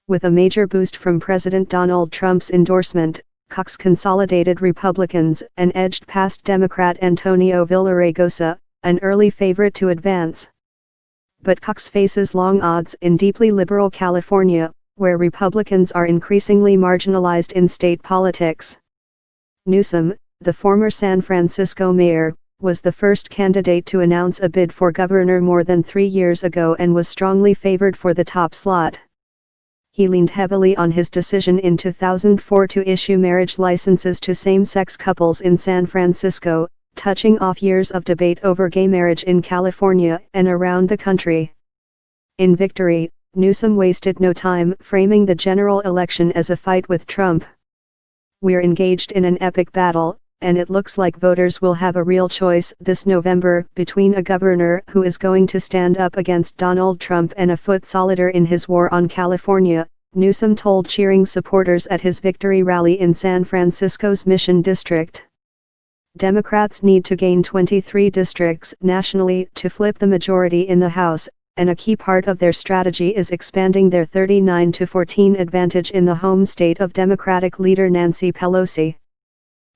With a major boost from President Donald Trump's endorsement, Cox consolidated Republicans and edged past Democrat Antonio Villaraigosa, an early favorite to advance. But Cox faces long odds in deeply liberal California, where Republicans are increasingly marginalized in state politics. Newsom, the former San Francisco mayor, was the first candidate to announce a bid for governor more than 3 years ago and was strongly favored for the top slot. He leaned heavily on his decision in 2004 to issue marriage licenses to same-sex couples in San Francisco, touching off years of debate over gay marriage in California and around the country. In victory, Newsom wasted no time framing the general election as a fight with Trump. "We're engaged in an epic battle, and it looks like voters will have a real choice this November between a governor who is going to stand up against Donald Trump and a foot solider in his war on California," Newsom told cheering supporters at his victory rally in San Francisco's Mission District. Democrats need to gain 23 districts nationally to flip the majority in the House, and a key part of their strategy is expanding their 39-14 advantage in the home state of Democratic leader Nancy Pelosi.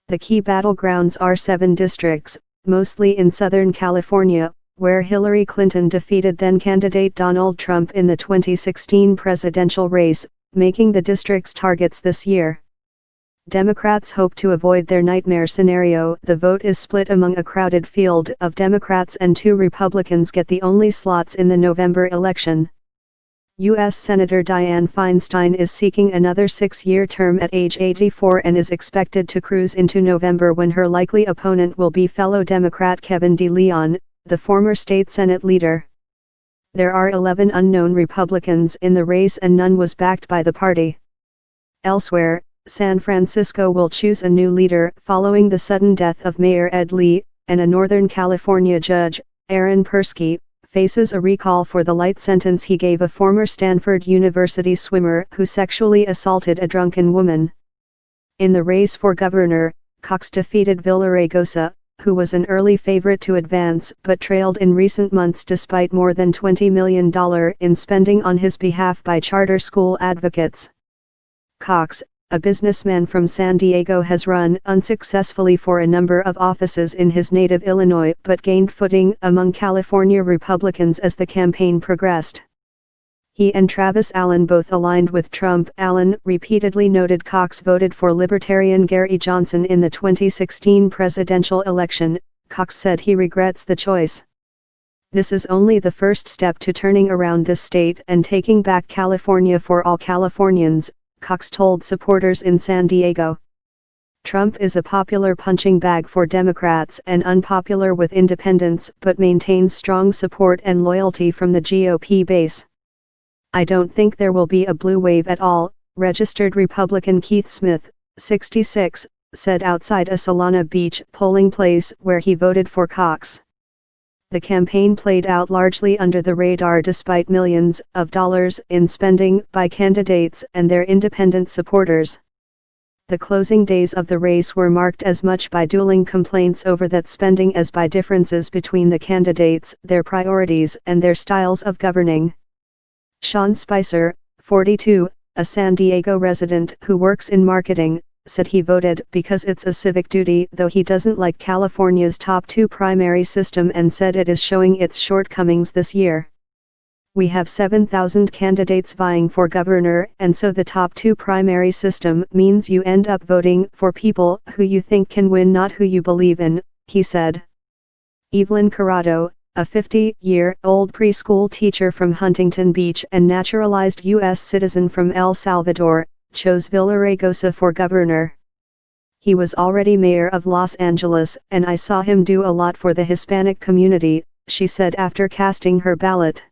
The key battlegrounds are 7 districts, mostly in Southern California, where Hillary Clinton defeated then-candidate Donald Trump in the 2016 presidential race, making the districts targets this year. Democrats hope to avoid their nightmare scenario. The vote is split among a crowded field of Democrats and 2 Republicans get the only slots in the November election. U.S. Senator Dianne Feinstein is seeking another 6-year term at age 84 and is expected to cruise into November when her likely opponent will be fellow Democrat Kevin DeLeon, the former state Senate leader. There are 11 unknown Republicans in the race and none was backed by the party. Elsewhere, San Francisco will choose a new leader following the sudden death of Mayor Ed Lee, and a Northern California judge, Aaron Persky, faces a recall for the light sentence he gave a former Stanford University swimmer who sexually assaulted a drunken woman. In the race for governor, Cox defeated Villaraigosa, who was an early favorite to advance but trailed in recent months despite more than $20 million in spending on his behalf by charter school advocates. Cox, a businessman from San Diego, has run unsuccessfully for a number of offices in his native Illinois but gained footing among California Republicans as the campaign progressed. He and Travis Allen both aligned with Trump. Allen repeatedly noted Cox voted for Libertarian Gary Johnson in the 2016 presidential election. Cox said he regrets the choice. "This is only the first step to turning around this state and taking back California for all Californians," Cox told supporters in San Diego. Trump is a popular punching bag for Democrats and unpopular with independents but maintains strong support and loyalty from the GOP base. "I don't think there will be a blue wave at all," registered Republican Keith Smith, 66, said outside a Solana Beach polling place where he voted for Cox. The campaign played out largely under the radar despite millions of dollars in spending by candidates and their independent supporters. The closing days of the race were marked as much by dueling complaints over that spending as by differences between the candidates, their priorities, and their styles of governing. Sean Spicer, 42, a San Diego resident who works in marketing, said he voted because it's a civic duty, though he doesn't like California's top 2 primary system and said it is showing its shortcomings this year. "We have 7,000 candidates vying for governor, and so the top 2 primary system means you end up voting for people who you think can win, not who you believe in," he said. Evelyn Corrado, a 50-year-old preschool teacher from Huntington Beach and naturalized U.S. citizen from El Salvador, chose Villaraigosa for governor. "He was already mayor of Los Angeles, and I saw him do a lot for the Hispanic community," she said after casting her ballot.